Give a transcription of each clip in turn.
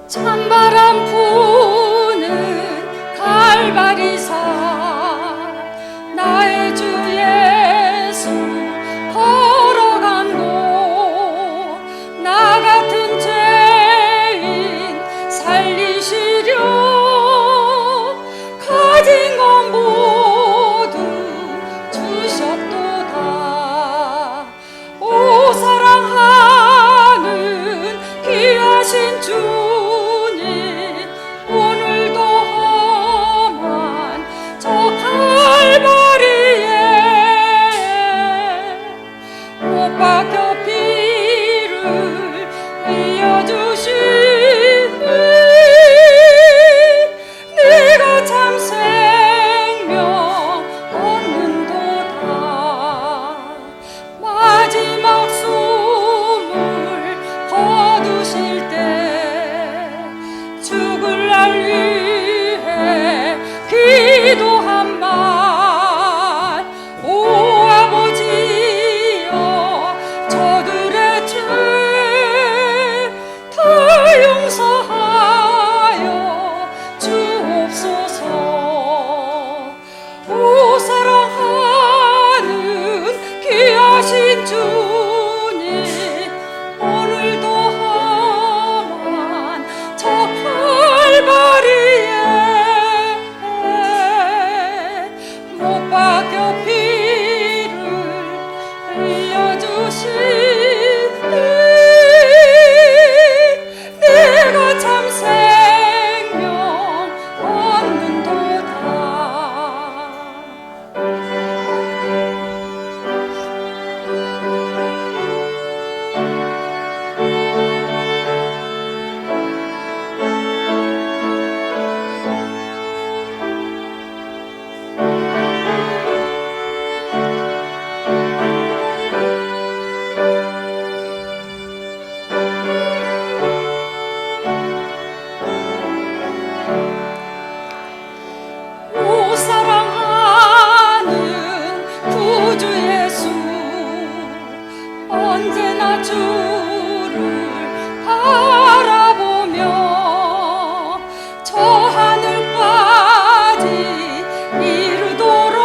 찬바람 부는 갈바리산 나의 주 예수 걸어간 곳 나 같은 죄인 살리시려 가진 것 모두 주셨도다. 오 사랑하는 귀하신 주 오늘도 험한 저 갈바리에 못 박혀 피를 흘려주시니 네가 참 생명 얻는도다. 마지막 숨을 거두실 때 죽을 날 위해 기도한 말, 오 아버지여 저들의 죄 다 용서하여 주옵소서. 오 사랑하는 귀하신 주님 오늘도 험한 저 갈바리에 못 박혀 피를 흘려주시니 내가 참 생명 얻는도다. 오 사랑하는 구주 예수 언제나 주를 바라보며 저 하늘까지 이르도록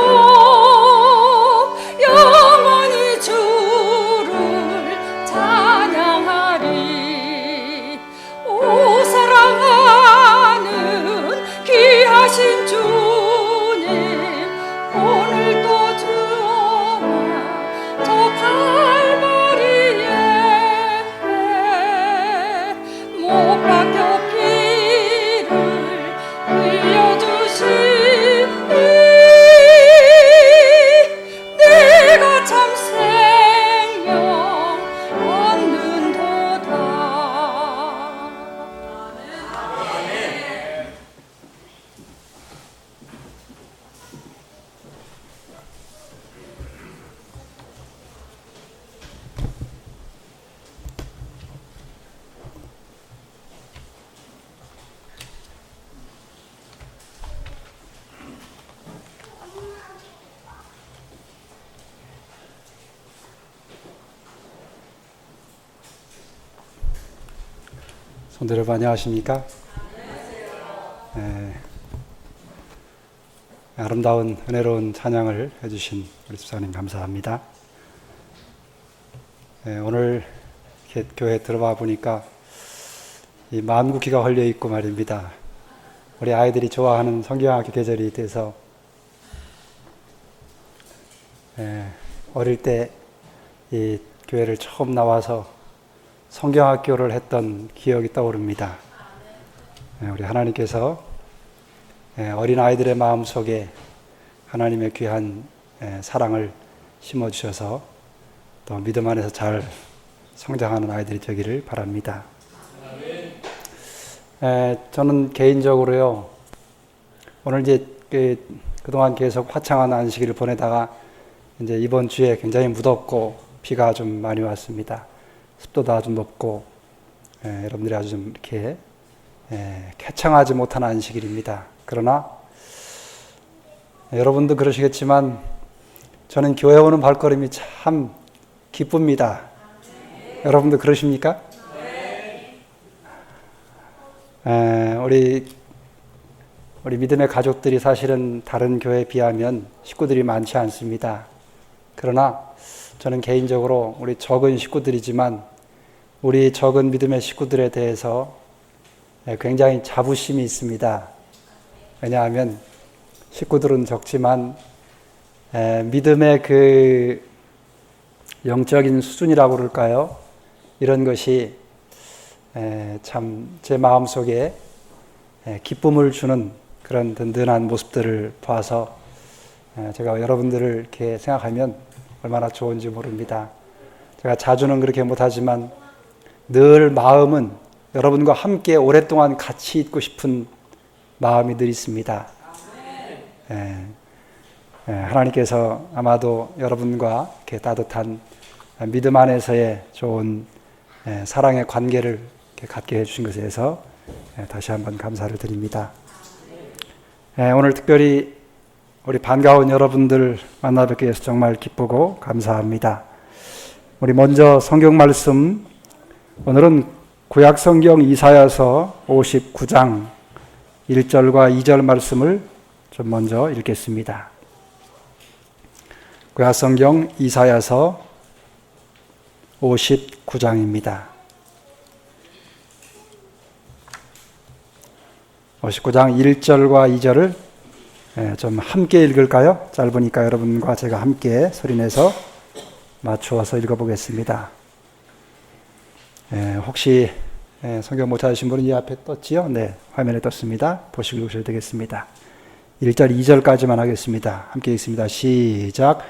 영원히 주를 찬양하리. 오 사랑하는 귀하신 주님 오늘도 주옵나 저 갈바리에 못 박혀 피를 흘려주시니 내가 참 생명 얻는도다. 성도 여러분 안녕하십니까? 네, 아름다운 은혜로운 찬양을 해주신 우리 집사님 감사합니다. 네, 오늘 이렇게 교회 들어와 보니까 이 마음국기가 걸려 있고 말입니다. 우리 아이들이 좋아하는 성경학교 계절이 돼서 어릴 때 이 교회를 처음 나와서 성경학교를 했던 기억이 떠오릅니다. 우리 하나님께서 어린 아이들의 마음속에 하나님의 귀한 사랑을 심어주셔서 또 믿음 안에서 잘 성장하는 아이들이 되기를 바랍니다. 저는 개인적으로요, 오늘 이제 그동안 계속 화창한 안식일을 보내다가 이제 이번 주에 굉장히 무덥고 비가 좀 많이 왔습니다. 습도도 아주 높고, 여러분들이 아주 좀 이렇게 쾌청하지 못한 안식일입니다. 그러나 여러분도 그러시겠지만 저는 교회 오는 발걸음이 참 기쁩니다. 여러분도 그러십니까? 우리 믿음의 가족들이 사실은 다른 교회에 비하면 식구들이 많지 않습니다. 그러나 저는 개인적으로 우리 적은 식구들이지만 우리 적은 믿음의 식구들에 대해서 굉장히 자부심이 있습니다. 왜냐하면 식구들은 적지만 믿음의 그 영적인 수준이라고 그럴까요? 이런 것이 참 제 마음속에 기쁨을 주는 그런 든든한 모습들을 봐서 제가 여러분들을 이렇게 생각하면 얼마나 좋은지 모릅니다. 제가 자주는 그렇게 못하지만 늘 마음은 여러분과 함께 오랫동안 같이 있고 싶은 마음이 늘 있습니다. 하나님께서 아마도 여러분과 이렇게 따뜻한 믿음 안에서의 좋은 사랑의 관계를 이렇게 갖게 해주신 것에 대해서 다시 한번 감사를 드립니다. 오늘 특별히 우리 반가운 여러분들 만나 뵙게 해서 정말 기쁘고 감사합니다. 우리 먼저 성경 말씀, 오늘은 구약 성경 이사야서 59장 1절과 2절 말씀을 좀 먼저 읽겠습니다. 구약 성경 이사야서 59장입니다. 59장 1절과 2절을 좀 함께 읽을까요? 짧으니까 여러분과 제가 함께 소리내서 맞추어서 읽어보겠습니다. 혹시 성경 못 찾으신 분은 이 앞에 떴지요? 네, 화면에 떴습니다. 보시고 읽으셔도 되겠습니다. 1절 2절까지만 하겠습니다. 함께 읽습니다. 시작.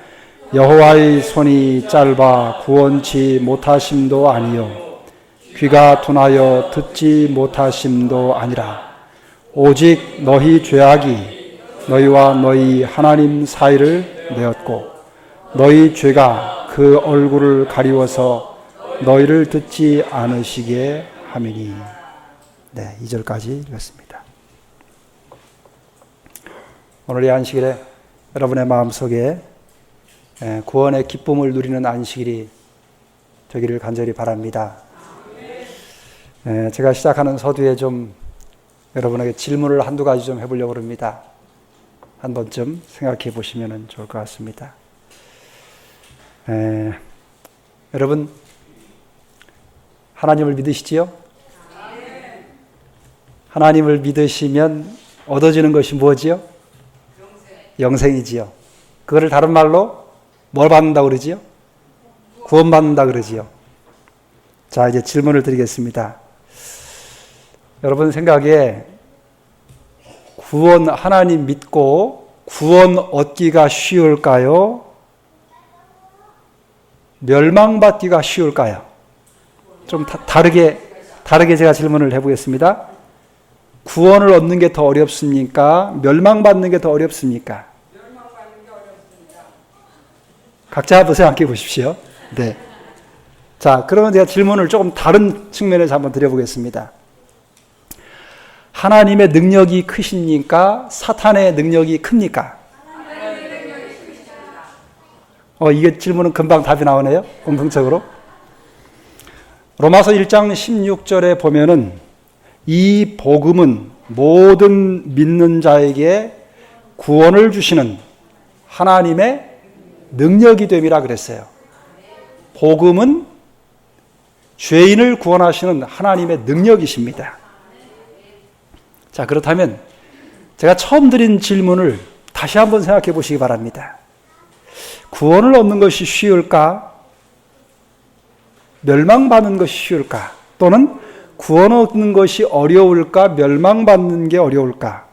여호와의 손이 짧아 구원치 못하심도 아니요 귀가 둔하여 듣지 못하심도 아니라 오직 너희 죄악이 너희와 너희 하나님 사이를 내었고 너희 죄가 그 얼굴을 가리워서 너희를 듣지 않으시게 함이니. 네, 2절까지 읽었습니다. 오늘 이 안식일에 여러분의 마음속에 구원의 기쁨을 누리는 안식일이 되기를 간절히 바랍니다. 제가 시작하는 서두에 좀 여러분에게 질문을 한두 가지 좀 해보려고 합니다. 한 번쯤 생각해 보시면 좋을 것 같습니다. 여러분, 하나님을 믿으시지요? 하나님을 믿으시면 얻어지는 것이 무엇이요? 영생이지요. 그거를 다른 말로 뭘 받는다 그러지요? 구원받는다 그러지요. 자, 이제 질문을 드리겠습니다. 여러분 생각에 구원, 하나님 믿고 구원 얻기가 쉬울까요? 멸망받기가 쉬울까요? 좀 다르게 제가 질문을 해보겠습니다. 구원을 얻는 게 더 어렵습니까? 멸망받는 게 더 어렵습니까? 각자 한번 생각해 보십시오. 네. 자, 그러면 제가 질문을 조금 다른 측면에서 한번 드려보겠습니다. 하나님의 능력이 크십니까? 사탄의 능력이 큽니까? 이게 질문은 금방 답이 나오네요. 공통적으로. 로마서 1장 16절에 보면은 이 복음은 모든 믿는 자에게 구원을 주시는 하나님의 능력이 됨이라 그랬어요. 복음은 죄인을 구원하시는 하나님의 능력이십니다. 자, 그렇다면 제가 처음 드린 질문을 다시 한번 생각해 보시기 바랍니다. 구원을 얻는 것이 쉬울까? 멸망받는 것이 쉬울까? 또는 구원 얻는 것이 어려울까? 멸망받는 게 어려울까?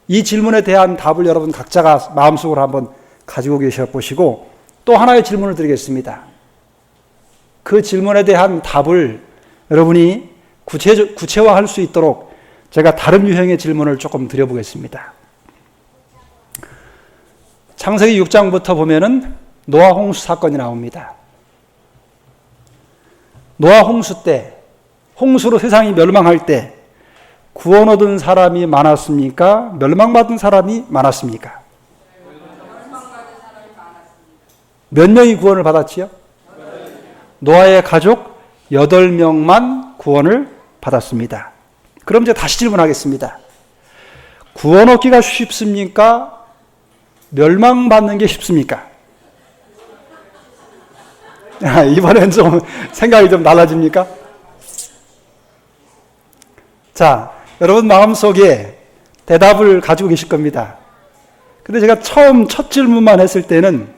이 질문에 대한 답을 여러분 각자가 마음속으로 한번 가지고 계셔 보시고 또 하나의 질문을 드리겠습니다. 그 질문에 대한 답을 여러분이 구체화할 수 있도록 제가 다른 유형의 질문을 조금 드려보겠습니다. 창세기 6장부터 보면은 노아 홍수 사건이 나옵니다. 노아 홍수 때, 홍수로 세상이 멸망할 때 구원 얻은 사람이 많았습니까? 멸망받은 사람이 많았습니까? 몇 명이 구원을 받았지요? 노아의 가족 8명만 구원을 받았습니다. 그럼 이제 다시 질문하겠습니다. 구원 얻기가 쉽습니까? 멸망받는 게 쉽습니까? 이번엔 좀 생각이 좀 달라집니까? 자, 여러분 마음속에 대답을 가지고 계실 겁니다. 근데 제가 처음 첫 질문만 했을 때는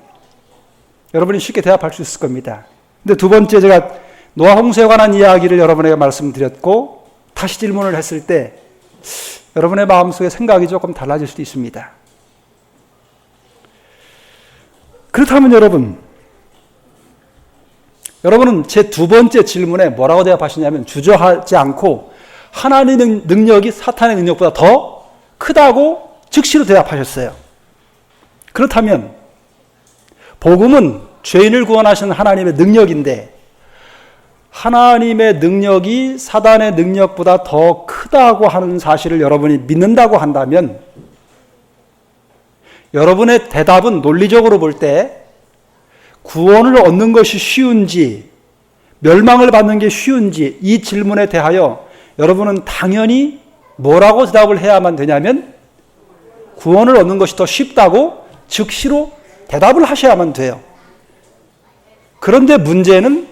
여러분이 쉽게 대답할 수 있을 겁니다. 근데 두 번째 제가 노아 홍수에 관한 이야기를 여러분에게 말씀드렸고 다시 질문을 했을 때 여러분의 마음속에 생각이 조금 달라질 수도 있습니다. 그렇다면 여러분은 제 두 번째 질문에 뭐라고 대답하시냐면 주저하지 않고 하나님의 능력이 사탄의 능력보다 더 크다고 즉시로 대답하셨어요. 그렇다면 복음은 죄인을 구원하시는 하나님의 능력인데 하나님의 능력이 사단의 능력보다 더 크다고 하는 사실을 여러분이 믿는다고 한다면 여러분의 대답은 논리적으로 볼 때 구원을 얻는 것이 쉬운지 멸망을 받는 게 쉬운지 이 질문에 대하여 여러분은 당연히 뭐라고 대답을 해야만 되냐면 구원을 얻는 것이 더 쉽다고 즉시로 대답을 하셔야만 돼요. 그런데 문제는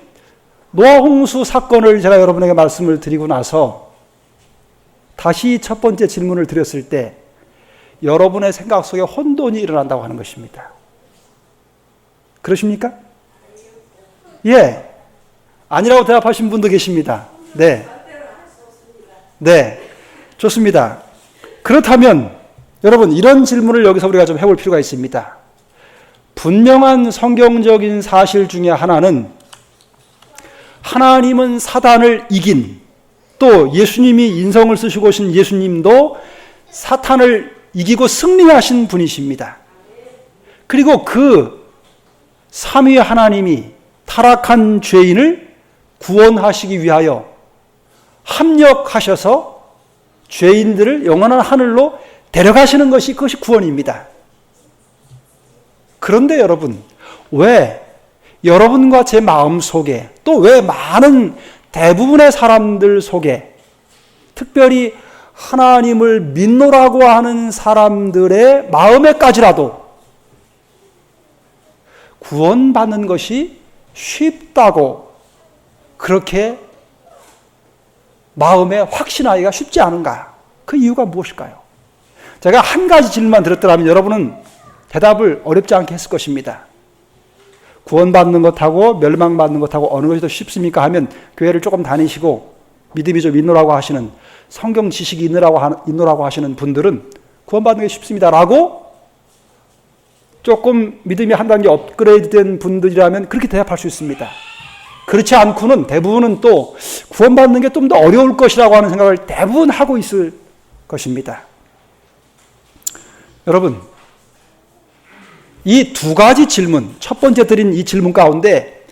노아 홍수 사건을 제가 여러분에게 말씀을 드리고 나서 다시 첫 번째 질문을 드렸을 때 여러분의 생각 속에 혼돈이 일어난다고 하는 것입니다. 그러십니까? 예. 아니라고 대답하신 분도 계십니다. 네. 네. 좋습니다. 그렇다면 여러분 이런 질문을 여기서 우리가 좀 해볼 필요가 있습니다. 분명한 성경적인 사실 중에 하나는 하나님은 사단을 이긴 또 예수님이 인성을 쓰시고 오신 예수님도 사탄을 이기고 승리하신 분이십니다. 그리고 그 삼위 하나님이 타락한 죄인을 구원하시기 위하여 합력하셔서 죄인들을 영원한 하늘로 데려가시는 것이 그것이 구원입니다. 그런데 여러분, 왜 여러분과 제 마음 속에 또 왜 많은 대부분의 사람들 속에 특별히 하나님을 믿노라고 하는 사람들의 마음에까지라도 구원받는 것이 쉽다고 그렇게 마음에 확신하기가 쉽지 않은가? 그 이유가 무엇일까요? 제가 한 가지 질문만 드렸더라면 여러분은 대답을 어렵지 않게 했을 것입니다. 구원받는 것하고 멸망받는 것하고 어느 것이 더 쉽습니까? 하면 교회를 조금 다니시고 믿음이 좀 있노라고 하시는 성경 지식이 있노라고 하시는 분들은 구원받는 게 쉽습니다. 라고 조금 믿음이 한 단계 업그레이드 된 분들이라면 그렇게 대답할 수 있습니다. 그렇지 않고는 대부분은 또 구원받는 게 좀 더 어려울 것이라고 하는 생각을 대부분 하고 있을 것입니다. 여러분, 이 두 가지 질문, 첫 번째 드린 이 질문 가운데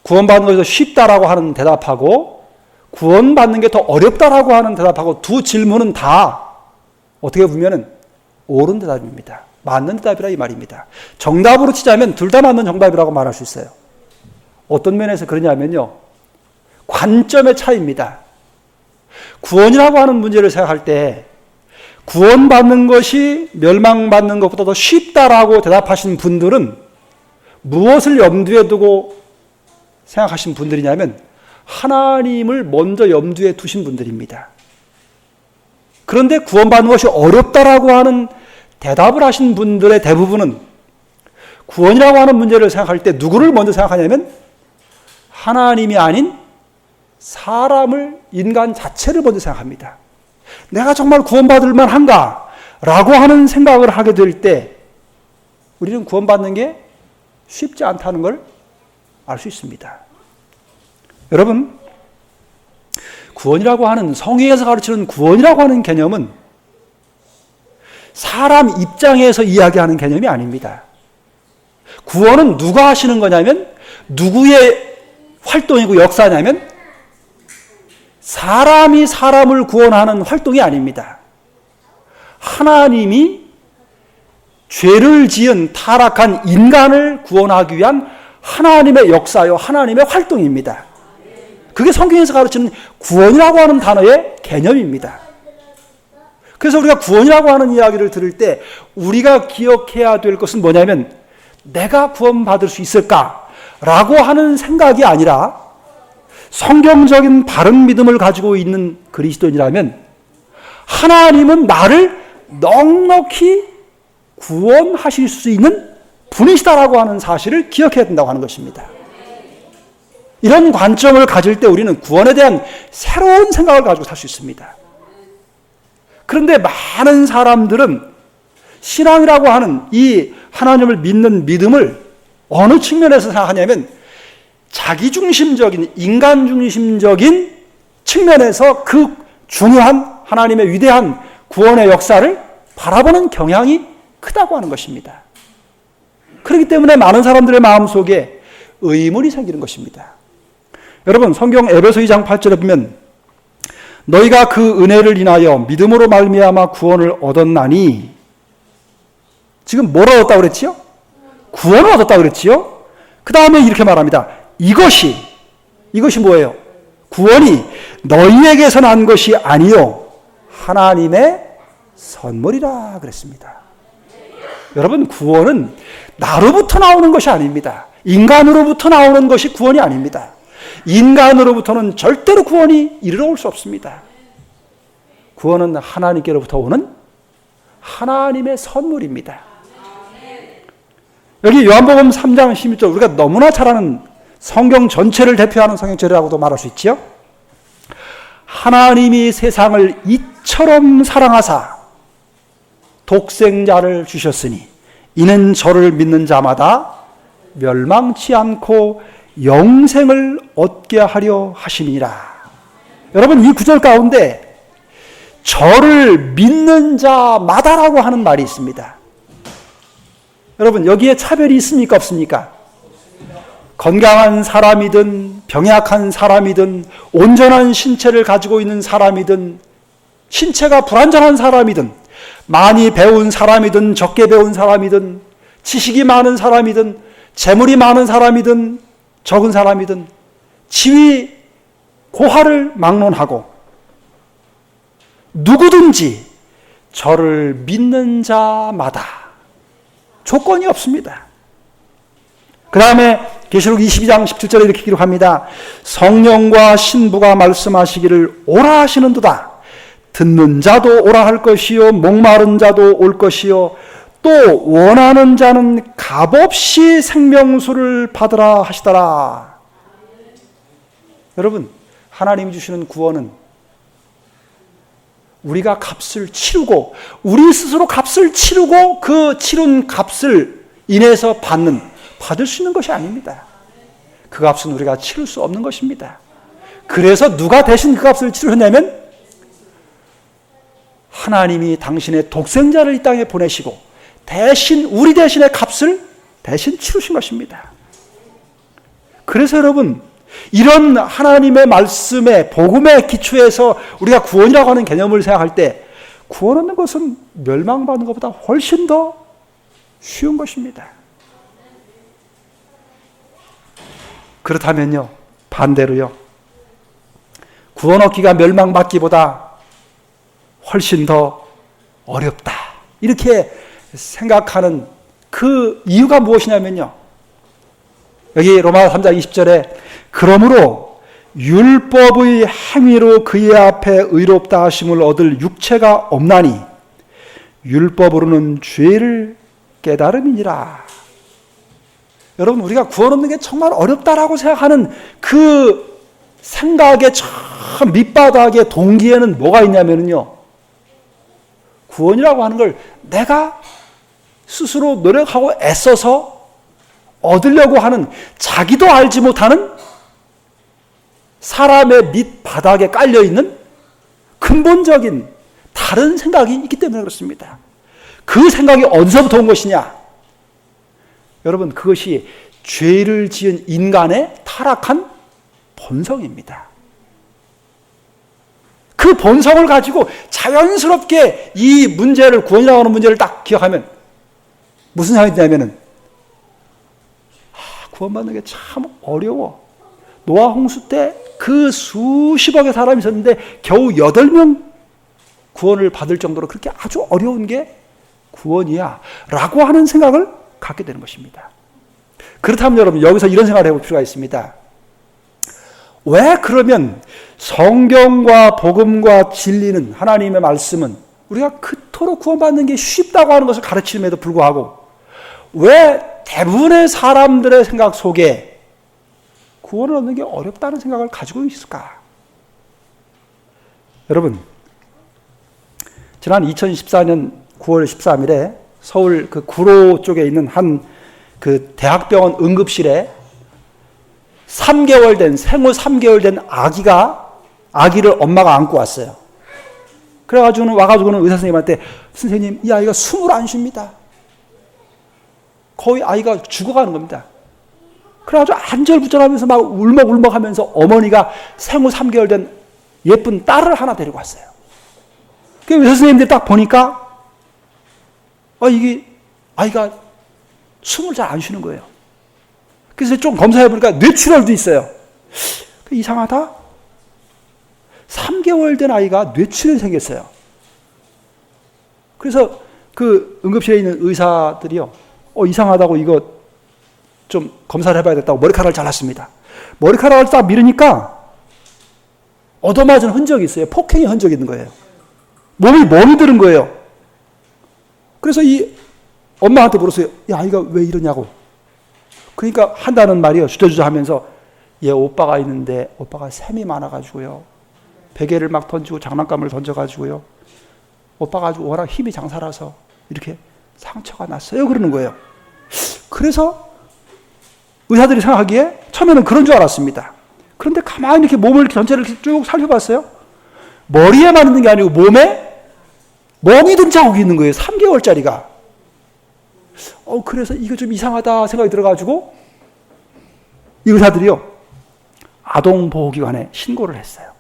구원받는 것이 더 쉽다라고 하는 대답하고 구원받는 게 더 어렵다라고 하는 대답하고 두 질문은 다 어떻게 보면 옳은 대답입니다. 맞는 대답이라 이 말입니다. 정답으로 치자면 둘 다 맞는 정답이라고 말할 수 있어요. 어떤 면에서 그러냐면요. 관점의 차이입니다. 구원이라고 하는 문제를 생각할 때 구원받는 것이 멸망받는 것보다 더 쉽다라고 대답하신 분들은 무엇을 염두에 두고 생각하신 분들이냐면 하나님을 먼저 염두에 두신 분들입니다. 그런데 구원받는 것이 어렵다라고 하는 대답을 하신 분들의 대부분은 구원이라고 하는 문제를 생각할 때 누구를 먼저 생각하냐면 하나님이 아닌 사람을, 인간 자체를 먼저 생각합니다. 내가 정말 구원받을 만한가? 라고 하는 생각을 하게 될 때 우리는 구원받는 게 쉽지 않다는 걸 알 수 있습니다. 여러분, 구원이라고 하는, 성경에서 가르치는 구원이라고 하는 개념은 사람 입장에서 이야기하는 개념이 아닙니다. 구원은 누가 하시는 거냐면 누구의 활동이고 역사냐면 사람이 사람을 구원하는 활동이 아닙니다. 하나님이 죄를 지은 타락한 인간을 구원하기 위한 하나님의 역사요, 하나님의 활동입니다. 그게 성경에서 가르치는 구원이라고 하는 단어의 개념입니다. 그래서 우리가 구원이라고 하는 이야기를 들을 때 우리가 기억해야 될 것은 뭐냐면, 내가 구원받을 수 있을까라고 하는 생각이 아니라, 성경적인 바른 믿음을 가지고 있는 그리스도인이라면 하나님은 나를 넉넉히 구원하실 수 있는 분이시다라고 하는 사실을 기억해야 된다고 하는 것입니다. 이런 관점을 가질 때 우리는 구원에 대한 새로운 생각을 가지고 살 수 있습니다. 그런데 많은 사람들은 신앙이라고 하는 이 하나님을 믿는 믿음을 어느 측면에서 생각하냐면, 자기중심적인, 인간중심적인 측면에서 그 중요한 하나님의 위대한 구원의 역사를 바라보는 경향이 크다고 하는 것입니다. 그렇기 때문에 많은 사람들의 마음속에 의문이 생기는 것입니다. 여러분, 성경 에베소 2장 8절에 보면, 너희가 그 은혜를 인하여 믿음으로 말미암아 구원을 얻었나니, 지금 뭘 얻었다고 그랬지요? 구원을 얻었다고 그랬지요? 그 다음에 이렇게 말합니다. 이것이 뭐예요? 구원이 너희에게서 난 것이 아니요 하나님의 선물이라 그랬습니다. 여러분, 구원은 나로부터 나오는 것이 아닙니다. 인간으로부터 나오는 것이 구원이 아닙니다. 인간으로부터는 절대로 구원이 이르러 올 수 없습니다. 구원은 하나님께로부터 오는 하나님의 선물입니다. 여기 요한복음 3장 16절, 우리가 너무나 잘 아는 성경 전체를 대표하는 성경절이라고도 말할 수 있지요. 하나님이 세상을 이처럼 사랑하사 독생자를 주셨으니 이는 저를 믿는 자마다 멸망치 않고 영생을 얻게 하려 하심이라. 여러분, 이 구절 가운데 저를 믿는 자마다라고 하는 말이 있습니다. 여러분, 여기에 차별이 있습니까, 없습니까? 건강한 사람이든 병약한 사람이든 온전한 신체를 가지고 있는 사람이든 신체가 불완전한 사람이든 많이 배운 사람이든 적게 배운 사람이든 지식이 많은 사람이든 재물이 많은 사람이든 적은 사람이든 지위 고하를 막론하고 누구든지 저를 믿는 자마다 조건이 없습니다. 그 다음에 계시록 22장 17절에 이렇게 기록합니다. 성령과 신부가 말씀하시기를 오라 하시는도다. 듣는 자도 오라 할 것이요 목마른 자도 올 것이요 또 원하는 자는 값없이 생명수를 받으라 하시더라. 여러분, 하나님이 주시는 구원은 우리가 값을 치르고, 우리 스스로 값을 치르고 그 치른 값을 인해서 받을 수 있는 것이 아닙니다. 그 값은 우리가 치를 수 없는 것입니다. 그래서 누가 대신 그 값을 치르냐면 하나님이 당신의 독생자를 이 땅에 보내시고 대신, 우리 대신의 값을 대신 치르신 것입니다. 그래서 여러분, 이런 하나님의 말씀의 복음의 기초에서 우리가 구원이라고 하는 개념을 생각할 때 구원 얻는 것은 멸망받는 것보다 훨씬 더 쉬운 것입니다. 그렇다면요, 반대로요, 구원 얻기가 멸망받기보다 훨씬 더 어렵다, 이렇게 생각하는 그 이유가 무엇이냐면요, 여기 로마서 3장 20절에 그러므로 율법의 행위로 그의 앞에 의롭다 하심을 얻을 육체가 없나니 율법으로는 죄를 깨달음이니라. 여러분, 우리가 구원 얻는 게 정말 어렵다라고 생각하는 그 생각의 참 밑바닥의 동기에는 뭐가 있냐면요, 구원이라고 하는 걸 내가 스스로 노력하고 애써서 얻으려고 하는, 자기도 알지 못하는 사람의 밑바닥에 깔려있는 근본적인 다른 생각이 있기 때문에 그렇습니다. 그 생각이 어디서부터 온 것이냐? 여러분, 그것이 죄를 지은 인간의 타락한 본성입니다. 그 본성을 가지고 자연스럽게 이 문제를, 구원이라고 하는 문제를 딱 기억하면 무슨 생각이 드냐면은, 구원받는 게 참 어려워. 노아 홍수 때 그 수십억의 사람이 있었는데 겨우 8명 구원을 받을 정도로 그렇게 아주 어려운 게 구원이야 라고 하는 생각을 갖게 되는 것입니다. 그렇다면 여러분, 여기서 이런 생각을 해볼 필요가 있습니다. 왜 그러면 성경과 복음과 진리는, 하나님의 말씀은 우리가 그토록 구원받는 게 쉽다고 하는 것을 가르치는데도 불구하고 왜 대부분의 사람들의 생각 속에 구원을 얻는 게 어렵다는 생각을 가지고 있을까? 여러분, 지난 2014년 9월 13일에 서울 그 구로 쪽에 있는 한 그 대학병원 응급실에 3개월 된, 생후 3개월 된 아기를 엄마가 안고 왔어요. 와가지고는 의사 선생님한테, 선생님, 이 아이가 숨을 안 쉽니다. 거의 아이가 죽어가는 겁니다. 그래가지고 안절부절하면서 막 울먹울먹 하면서 어머니가 생후 3개월 된 예쁜 딸을 하나 데리고 왔어요. 그 의사 선생님들이 딱 보니까, 이게 아이가 숨을 잘 안 쉬는 거예요. 그래서 좀 검사해보니까 뇌출혈도 있어요. 이상하다? 3개월 된 아이가 뇌출혈이 생겼어요. 그래서 그 응급실에 있는 의사들이요, 이상하다고 이거 좀 검사를 해봐야겠다고 머리카락을 잘랐습니다. 머리카락을 딱 밀으니까 얻어맞은 흔적이 있어요. 폭행의 흔적이 있는 거예요. 몸이 멍이 드는 거예요. 그래서 이 엄마한테 물었어요. 이 아이가 왜 이러냐고. 그러니까 한다는 말이요, 주저주저 하면서, 얘 오빠가 있는데 오빠가 셈이 많아가지고요, 베개를 막 던지고 장난감을 던져가지고요, 오빠가 아주 워낙 힘이 장사라서 이렇게 상처가 났어요, 그러는 거예요. 그래서 의사들이 생각하기에 처음에는 그런 줄 알았습니다. 그런데 가만히 이렇게 몸을 전체를 이렇게 쭉 살펴봤어요. 머리에만 있는 게 아니고 몸에 멍이 든 자국이 있는 거예요, 3개월짜리가. 그래서 이거 좀 이상하다 생각이 들어가지고 이 의사들이요, 아동보호기관에 신고를 했어요.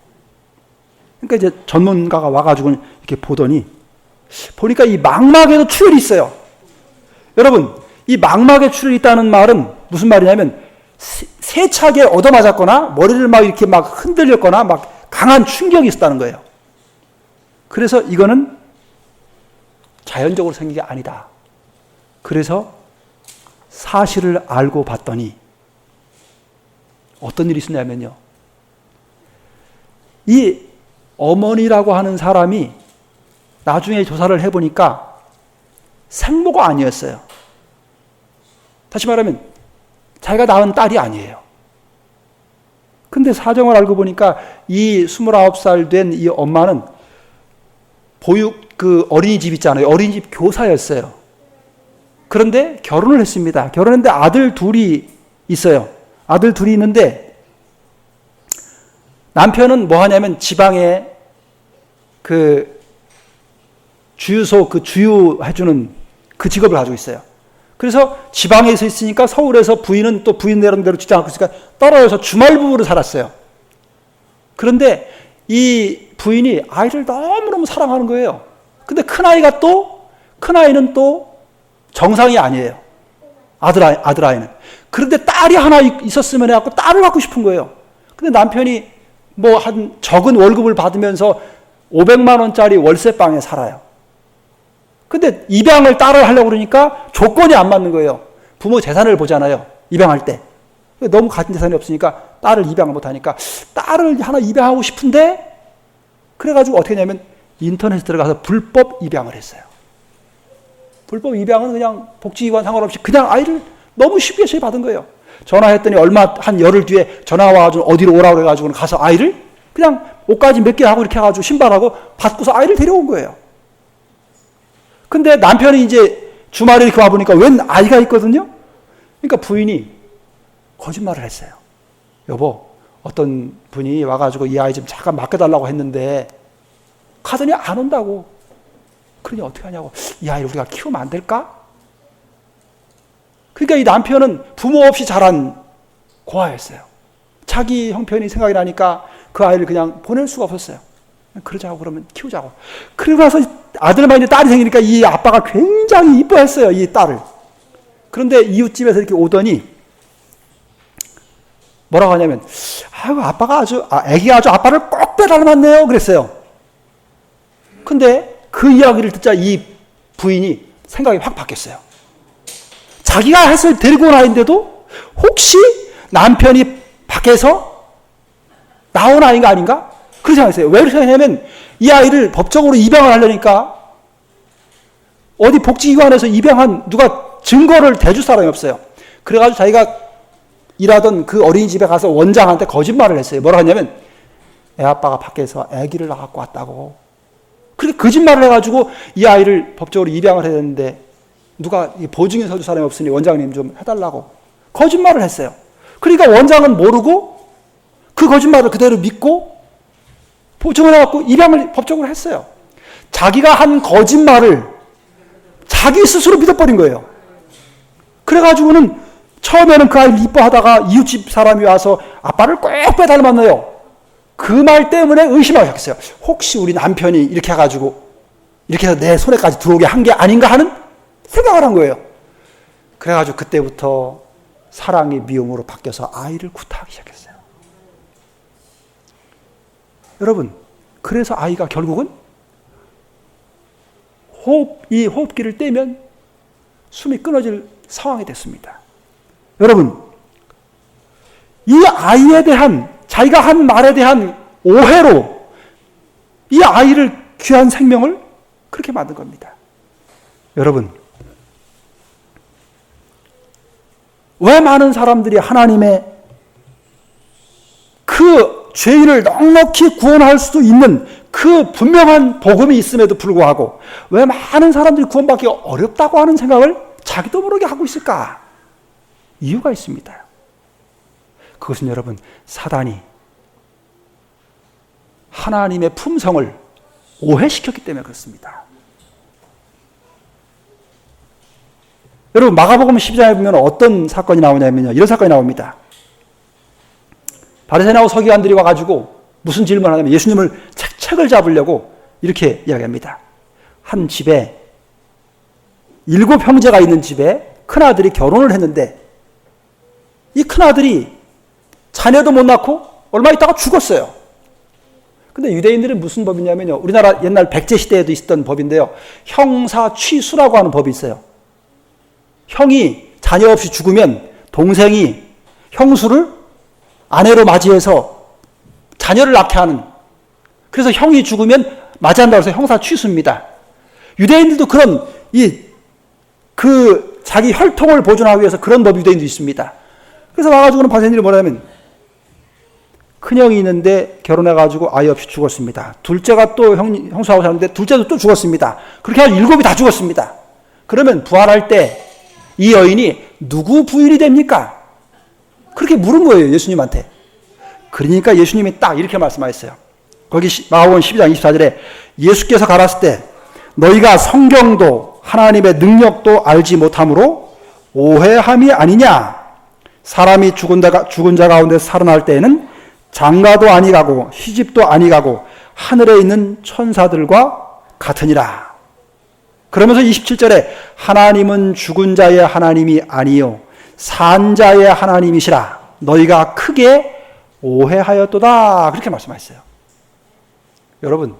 그러니까 이제 전문가가 와가지고 이렇게 보니까 이 망막에도 출혈이 있어요. 여러분, 이 망막에 출혈이 있다는 말은 무슨 말이냐면, 세차게 얻어맞았거나 머리를 막 이렇게 막 흔들렸거나 막 강한 충격이 있었다는 거예요. 그래서 이거는 자연적으로 생긴 게 아니다. 그래서 사실을 알고 봤더니 어떤 일이 있었냐면요, 이 어머니라고 하는 사람이 나중에 조사를 해보니까 생모가 아니었어요. 다시 말하면 자기가 낳은 딸이 아니에요. 근데 사정을 알고 보니까 이 29살 된 이 엄마는 그 어린이집 있잖아요, 어린이집 교사였어요. 그런데 결혼을 했습니다. 결혼했는데 아들 둘이 있어요. 아들 둘이 있는데 남편은 뭐 하냐면 지방에 그 주유소 그 주유해주는 그 직업을 가지고 있어요. 그래서 지방에서 있으니까 서울에서 부인은 또 부인 나름대로 직장 갖고 있으니까 떨어져서 주말 부부로 살았어요. 그런데 이 부인이 아이를 너무너무 사랑하는 거예요. 근데 큰아이는 또 정상이 아니에요. 아들아이는. 그런데 딸이 하나 있었으면 해갖고 딸을 갖고 싶은 거예요. 근데 남편이 뭐 한 적은 월급을 받으면서 500만 원짜리 월세방에 살아요. 근데 입양을 딸을 하려고 그러니까 조건이 안 맞는 거예요. 부모 재산을 보잖아요, 입양할 때. 너무 가진 재산이 없으니까 딸을 입양을 못하니까 딸을 하나 입양하고 싶은데, 그래가지고 어떻게 했냐면 인터넷에 들어가서 불법 입양을 했어요. 불법 입양은 그냥 복지기관 상관없이 그냥 아이를 너무 쉽게 받은 거예요. 전화했더니 한 열흘 뒤에 전화가 와가지고 어디로 오라고 그래가지고 가서 아이를 그냥 옷까지 몇 개 하고 이렇게 해가지고 신발하고 받고서 아이를 데려온 거예요. 근데 남편이 이제 주말에 이렇게 와보니까 웬 아이가 있거든요? 그러니까 부인이 거짓말을 했어요. 여보, 어떤 분이 와가지고 이 아이 좀 잠깐 맡겨달라고 했는데 가더니 안 온다고. 그러니 어떻게 하냐고. 이 아이를 우리가 키우면 안 될까? 그러니까 이 남편은 부모 없이 자란 고아였어요. 자기 형편이 생각이 나니까 그 아이를 그냥 보낼 수가 없었어요. 그러자고 그러면 키우자고. 그러고 나서 아들만 이제 딸이 생기니까 이 아빠가 굉장히 이뻐했어요, 이 딸을. 그런데 이웃집에서 이렇게 오더니 뭐라고 하냐면, 아이고, 애기가 아주 아빠를 꼭 빼닮았네요. 그랬어요. 근데 그 이야기를 듣자 이 부인이 생각이 확 바뀌었어요. 자기가 해서 데리고 온 아이인데도 혹시 남편이 밖에서 나온 아이가 아닌가? 그렇게 생각했어요. 왜 그렇게 생각하냐면 이 아이를 법적으로 입양을 하려니까 어디 복지기관에서 입양한 누가 증거를 대줄 사람이 없어요. 그래가지고 자기가 일하던 그 어린이집에 가서 원장한테 거짓말을 했어요. 뭐라고 하냐면 애 아빠가 밖에서 아기를 낳고 왔다고. 그렇게 거짓말을 해가지고 이 아이를 법적으로 입양을 해야 되는데 누가 보증인 서줄 사람이 없으니 원장님 좀 해달라고 거짓말을 했어요. 그러니까 원장은 모르고 그 거짓말을 그대로 믿고 보증을 해갖고 입양을 법적으로 했어요. 자기가 한 거짓말을 자기 스스로 믿어버린 거예요. 그래가지고는 처음에는 그 아이를 이뻐하다가 이웃집 사람이 와서 아빠를 꼭 빼닮았네요. 그 말 때문에 의심하기 시작했어요. 혹시 우리 남편이 이렇게 해가지고 이렇게 해서 내 손에까지 들어오게 한 게 아닌가 하는 생각을 한 거예요. 그래가지고 그때부터 사랑이 미움으로 바뀌어서 아이를 구타하기 시작했어요. 여러분, 그래서 아이가 결국은 이 호흡기를 떼면 숨이 끊어질 상황이 됐습니다. 여러분, 이 아이에 대한 자기가 한 말에 대한 오해로 이 아이를 귀한 생명을 그렇게 만든 겁니다. 여러분, 왜 많은 사람들이 하나님의 그 죄인을 넉넉히 구원할 수도 있는 그 분명한 복음이 있음에도 불구하고 왜 많은 사람들이 구원받기 어렵다고 하는 생각을 자기도 모르게 하고 있을까? 이유가 있습니다. 그것은 여러분, 사단이 하나님의 품성을 오해시켰기 때문에 그렇습니다. 여러분, 마가복음 12장에 보면 어떤 사건이 나오냐면요, 이런 사건이 나옵니다. 바리새인하고 서기관들이 와가지고 무슨 질문을 하냐면 예수님을 책을 잡으려고 이렇게 이야기합니다. 한 집에 7 형제가 있는 집에 큰아들이 결혼을 했는데 이 큰아들이 자녀도 못 낳고 얼마 있다가 죽었어요. 근데 유대인들은 무슨 법이냐면요, 우리나라 옛날 백제 시대에도 있었던 법인데요, 형사 취수라고 하는 법이 있어요. 형이 자녀 없이 죽으면 동생이 형수를 아내로 맞이해서 자녀를 낳게 하는, 그래서 형이 죽으면 맞이한다고 해서 형사 취수입니다. 유대인들도 그런 자기 혈통을 보존하기 위해서 그런 법이 유대인도 있습니다. 그래서 와가지고는 바리새인들이 뭐냐면 큰형이 있는데 결혼해가지고 아이 없이 죽었습니다. 둘째가 또 형수하고 사는데 둘째도 또 죽었습니다. 그렇게 해서 7이 다 죽었습니다. 그러면 부활할 때 이 여인이 누구 부인이 됩니까? 그렇게 물은 거예요, 예수님한테. 그러니까 예수님이 딱 이렇게 말씀하셨어요. 거기 마가복음 12장 24절에 예수께서 가라았을 때 너희가 성경도 하나님의 능력도 알지 못함으로 오해함이 아니냐. 사람이 죽은 자 가운데 살아날 때에는 장가도 아니가고 시집도 아니가고 하늘에 있는 천사들과 같으니라. 그러면서 27절에 하나님은 죽은 자의 하나님이 아니요 산 자의 하나님이시라. 너희가 크게 오해하였도다. 그렇게 말씀하셨어요. 여러분,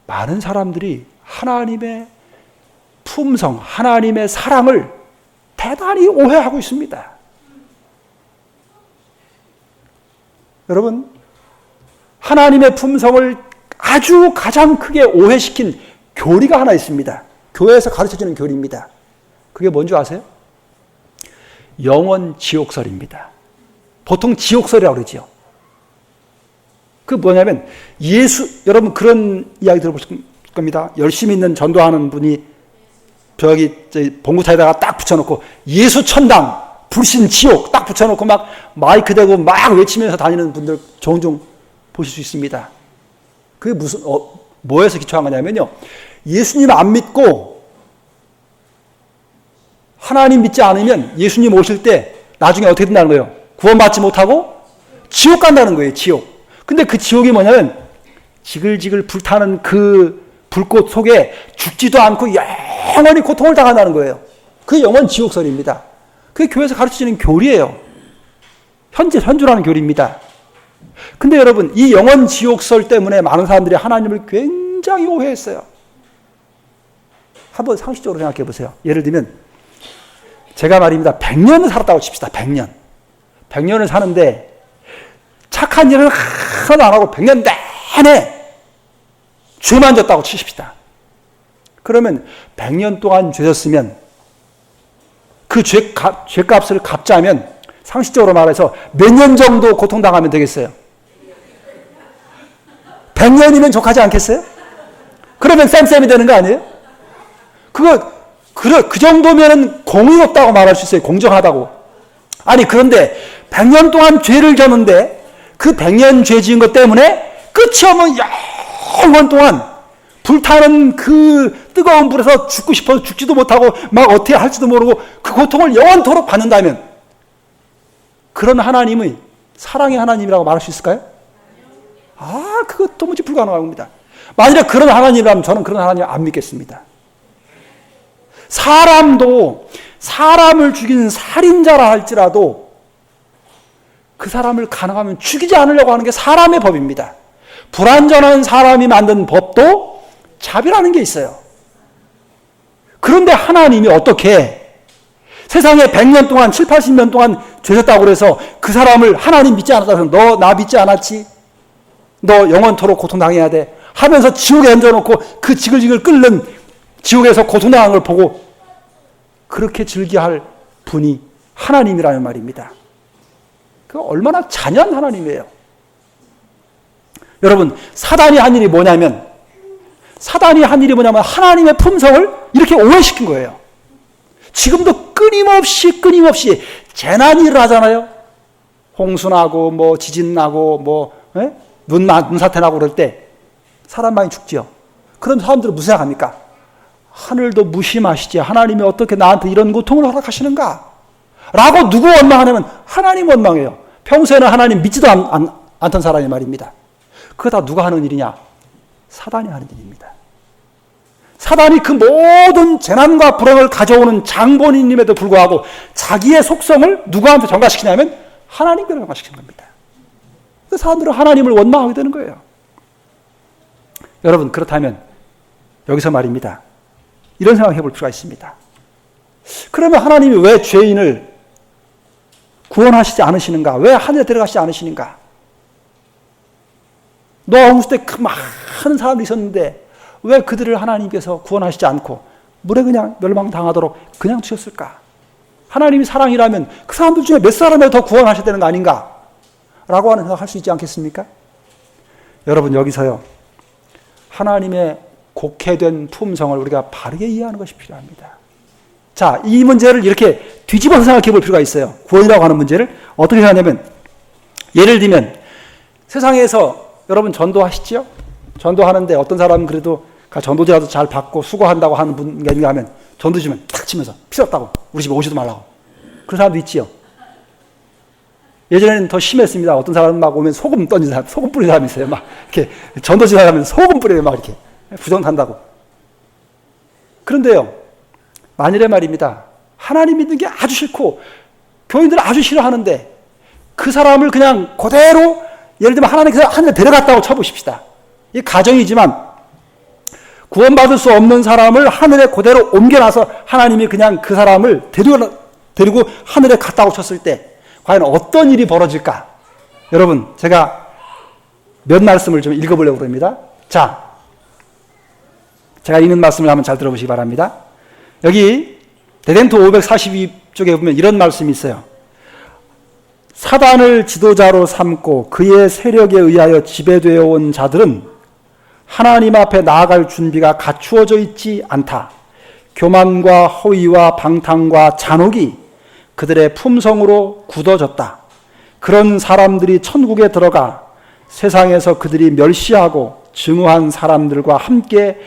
많은 사람들이 하나님의 품성, 하나님의 사랑을 대단히 오해하고 있습니다. 여러분, 하나님의 품성을 아주 가장 크게 오해시킨 교리가 하나 있습니다. 교회에서 가르쳐지는 교리입니다. 그게 뭔지 아세요? 영원 지옥설입니다. 보통 지옥설이라고 그러죠. 그 뭐냐면 여러분 그런 이야기 들어보실 겁니다. 열심히 있는 전도하는 분이 저기 봉구타에다가 딱 붙여놓고 예수 천당, 불신 지옥 딱 붙여놓고 막 마이크 대고 막 외치면서 다니는 분들 종종 보실 수 있습니다. 그게 뭐에서 기초한 거냐면요, 예수님 안 믿고 하나님 믿지 않으면 예수님 오실 때 나중에 어떻게 된다는 거예요? 구원받지 못하고 지옥 간다는 거예요, 지옥. 근데 그 지옥이 뭐냐면 지글지글 불타는 그 불꽃 속에 죽지도 않고 영원히 고통을 당한다는 거예요. 그게 영원 지옥설입니다. 그게 교회에서 가르치는 교리예요. 현주라는 교리입니다. 근데 여러분, 이 영원 지옥설 때문에 많은 사람들이 하나님을 굉장히 오해했어요. 한번 상식적으로 생각해 보세요. 예를 들면 제가 말입니다. 100년을 살았다고 칩시다. 100년. 100년을 사는데 착한 일을 하나도 안 하고 100년 내내 죄만 졌다고 치십시다. 그러면 100년 동안 죄졌으면 그 죄값을 갚자면 상식적으로 말해서 몇 년 정도 고통당하면 되겠어요? 100년이면 족하지 않겠어요? 그러면 쌤쌤이 되는 거 아니에요? 그 정도면 공의롭다고 말할 수 있어요. 공정하다고. 아니, 그런데 100년 동안 죄를 졌는데 그 100년 죄 지은 것 때문에 끝이 없는 영원 동안 불타는 그 뜨거운 불에서 죽고 싶어서 죽지도 못하고 막 어떻게 할지도 모르고 그 고통을 영원토록 받는다면 그런 하나님의 사랑의 하나님이라고 말할 수 있을까요? 그것 도무지 불가능한 겁니다. 만일에 그런 하나님이라면 저는 그런 하나님 안 믿겠습니다. 사람도 사람을 죽이는 살인자라 할지라도 그 사람을 가능하면 죽이지 않으려고 하는 게 사람의 법입니다. 불완전한 사람이 만든 법도 자비라는 게 있어요. 그런데 하나님이 어떻게 세상에 100년 동안 7, 80년 동안 죄졌다고 그래서 그 사람을 하나님 믿지 않았다고 해서 너 나 믿지 않았지? 너 영원토록 고통당해야 돼 하면서 지옥에 던져놓고 그 지글지글 끓는 지옥에서 고통당한 걸 보고 그렇게 즐겨할 분이 하나님이라는 말입니다. 그 얼마나 잔인한 하나님이에요. 여러분, 사단이 한 일이 뭐냐면 하나님의 품성을 이렇게 오해시킨 거예요. 지금도 끊임없이 재난이 일어나잖아요. 홍수 나고 뭐 지진 나고 눈사태 나고 그럴 때 사람 많이 죽죠. 그럼 사람들은 무슨 생각합니까? 하늘도 무심하시지 하나님이 어떻게 나한테 이런 고통을 허락하시는가? 라고 누구 원망하냐면 하나님 원망해요. 평소에는 하나님 믿지도 않던 사람이 말입니다. 그거 다 누가 하는 일이냐? 사단이 하는 일입니다. 사단이 그 모든 재난과 불행을 가져오는 장본인임에도 불구하고 자기의 속성을 누구한테 전가시키냐면 하나님께로 전가시키는 겁니다. 그 사람들은 하나님을 원망하게 되는 거예요. 여러분, 그렇다면 여기서 말입니다. 이런 생각을 해볼 필요가 있습니다. 그러면 하나님이 왜 죄인을 구원하시지 않으시는가? 왜 하늘에 들어가시지 않으시는가? 노아 홍수 때 많은 사람들이 있었는데 왜 그들을 하나님께서 구원하시지 않고 물에 그냥 멸망당하도록 그냥 두셨을까? 하나님이 사랑이라면 그 사람들 중에 몇 사람을 더 구원하셔야 되는 거 아닌가? 라고 하는 생각을 할 수 있지 않겠습니까? 여러분, 여기서요, 하나님의 곡해된 품성을 우리가 바르게 이해하는 것이 필요합니다. 자, 이 문제를 이렇게 뒤집어서 생각해 볼 필요가 있어요. 구원이라고 하는 문제를 어떻게 생각하냐면, 예를 들면 세상에서 여러분 전도하시죠? 전도하는데 어떤 사람은 그래도 전도제라도 잘 받고 수고한다고 하는 분이 있는가 하면 전도 주면 탁 치면서 필요 없다고 우리 집에 오지도 말라고 그런 사람도 있지요. 예전에는 더 심했습니다. 어떤 사람은 막 오면 소금 던지는 사람, 소금 뿌리는 사람이 있어요. 막 이렇게 전도지나 가면 소금 뿌려요. 막 이렇게 부정탄다고. 그런데요, 만일에 말입니다. 하나님 믿는 게 아주 싫고 교인들은 아주 싫어하는데 그 사람을 그냥 그대로 예를 들면 하나님께서 하늘에 데려갔다고 쳐보십시다. 이 가정이지만 구원받을 수 없는 사람을 하늘에 그대로 옮겨놔서 하나님이 그냥 그 사람을 데리고 하늘에 갔다고 쳤을 때 과연 어떤 일이 벌어질까? 여러분, 제가 몇 말씀을 좀 읽어보려고 합니다. 자, 제가 읽는 말씀을 한번 잘 들어보시기 바랍니다. 여기 대den토 542쪽에 보면 이런 말씀이 있어요. 사단을 지도자로 삼고 그의 세력에 의하여 지배되어 온 자들은 하나님 앞에 나아갈 준비가 갖추어져 있지 않다. 교만과 허위와 방탕과 잔혹이 그들의 품성으로 굳어졌다. 그런 사람들이 천국에 들어가 세상에서 그들이 멸시하고 증오한 사람들과 함께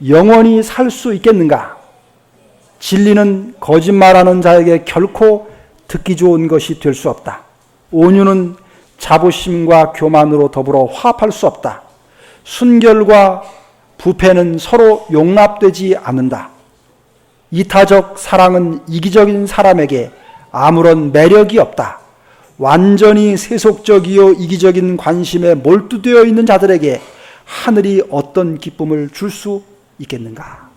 영원히 살 수 있겠는가? 진리는 거짓말하는 자에게 결코 듣기 좋은 것이 될 수 없다. 온유는 자부심과 교만으로 더불어 화합할 수 없다. 순결과 부패는 서로 용납되지 않는다. 이타적 사랑은 이기적인 사람에게 아무런 매력이 없다. 완전히 세속적이요 이기적인 관심에 몰두되어 있는 자들에게 하늘이 어떤 기쁨을 줄 수 있겠는가?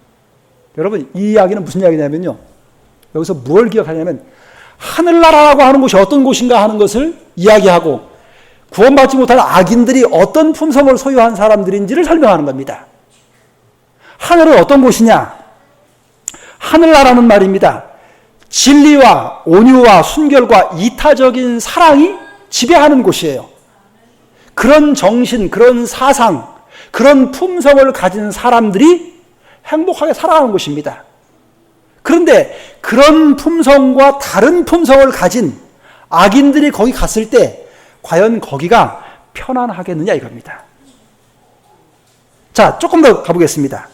여러분, 이 이야기는 무슨 이야기냐면요, 여기서 뭘 기억하냐면 하늘나라라고 하는 곳이 어떤 곳인가 하는 것을 이야기하고 구원받지 못한 악인들이 어떤 품성을 소유한 사람들인지를 설명하는 겁니다. 하늘은 어떤 곳이냐? 하늘나라는 말입니다, 진리와 온유와 순결과 이타적인 사랑이 지배하는 곳이에요. 그런 정신, 그런 사상, 그런 품성을 가진 사람들이 행복하게 살아가는 곳입니다. 그런데 그런 품성과 다른 품성을 가진 악인들이 거기 갔을 때 과연 거기가 편안하겠느냐 이겁니다. 자, 조금 더 가보겠습니다.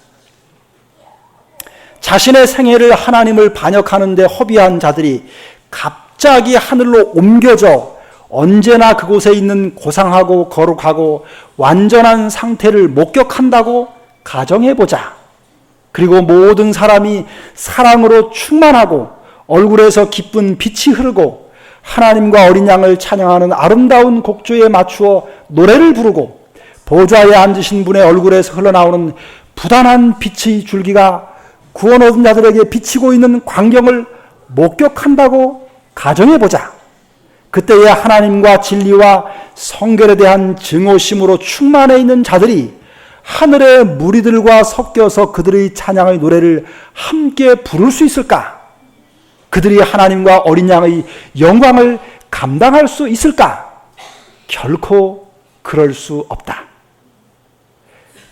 자신의 생애를 하나님을 반역하는 데 허비한 자들이 갑자기 하늘로 옮겨져 언제나 그곳에 있는 고상하고 거룩하고 완전한 상태를 목격한다고 가정해보자. 그리고 모든 사람이 사랑으로 충만하고 얼굴에서 기쁜 빛이 흐르고 하나님과 어린 양을 찬양하는 아름다운 곡조에 맞추어 노래를 부르고 보좌에 앉으신 분의 얼굴에서 흘러나오는 부단한 빛의 줄기가 구원 얻은 자들에게 비치고 있는 광경을 목격한다고 가정해보자. 그때에 하나님과 진리와 성결에 대한 증오심으로 충만해 있는 자들이 하늘의 무리들과 섞여서 그들의 찬양의 노래를 함께 부를 수 있을까? 그들이 하나님과 어린 양의 영광을 감당할 수 있을까? 결코 그럴 수 없다.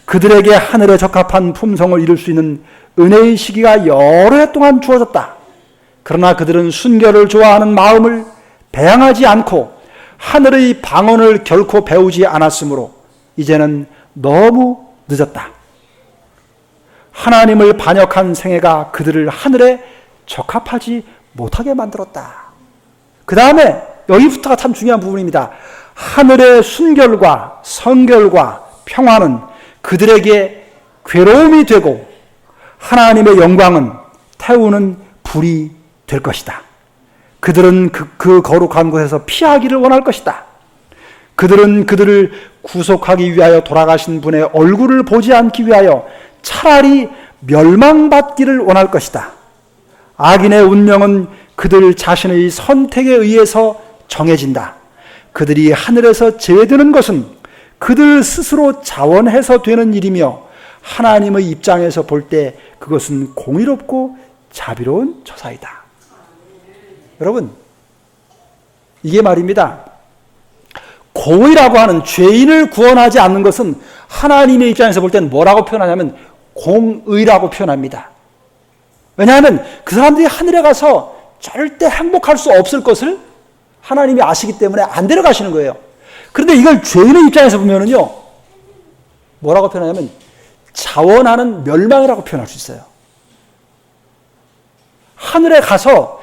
그들에게 하늘에 적합한 품성을 이룰 수 있는 은혜의 시기가 여러 해 동안 주어졌다. 그러나 그들은 순결을 좋아하는 마음을 배양하지 않고 하늘의 방언을 결코 배우지 않았으므로 이제는 너무 늦었다. 하나님을 반역한 생애가 그들을 하늘에 적합하지 못하게 만들었다. 그 다음에 여기부터가 참 중요한 부분입니다. 하늘의 순결과 성결과 평화는 그들에게 괴로움이 되고 하나님의 영광은 태우는 불이 될 것이다. 그들은 그 거룩한 곳에서 피하기를 원할 것이다. 그들은 그들을 구속하기 위하여 돌아가신 분의 얼굴을 보지 않기 위하여 차라리 멸망받기를 원할 것이다. 악인의 운명은 그들 자신의 선택에 의해서 정해진다. 그들이 하늘에서 제외되는 것은 그들 스스로 자원해서 되는 일이며 하나님의 입장에서 볼 때 그것은 공의롭고 자비로운 처사이다. 여러분, 이게 말입니다. 공의라고 하는 죄인을 구원하지 않는 것은 하나님의 입장에서 볼 때는 뭐라고 표현하냐면 공의라고 표현합니다. 왜냐하면 그 사람들이 하늘에 가서 절대 행복할 수 없을 것을 하나님이 아시기 때문에 안 데려가시는 거예요. 그런데 이걸 죄인의 입장에서 보면은요, 뭐라고 표현하냐면 자원하는 멸망이라고 표현할 수 있어요. 하늘에 가서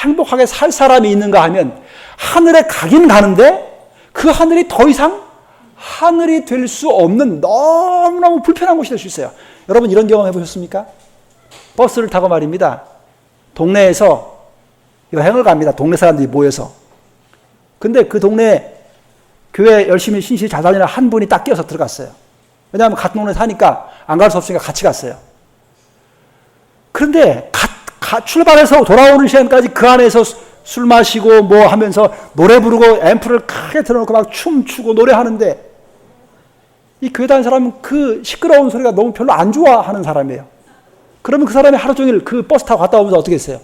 행복하게 살 사람이 있는가 하면 하늘에 가긴 가는데 그 하늘이 더 이상 하늘이 될 수 없는 너무너무 불편한 곳이 될 수 있어요. 여러분, 이런 경험 해보셨습니까? 버스를 타고 말입니다. 동네에서 여행을 갑니다. 동네 사람들이 모여서. 근데 그 동네 교회 열심히 신실히 잘 다니는 한 분이 딱 끼어서 들어갔어요. 왜냐하면 같은 동네 사니까 안 갈 수 없으니까 같이 갔어요. 그런데 출발해서 돌아오는 시간까지 그 안에서 술 마시고 뭐 하면서 노래 부르고 앰프를 크게 틀어놓고 막 춤추고 노래하는데 이 교회 다니는 사람은 그 시끄러운 소리가 너무 별로 안 좋아하는 사람이에요. 그러면 그 사람이 하루 종일 그 버스 타고 갔다 오면서 어떻게 했어요?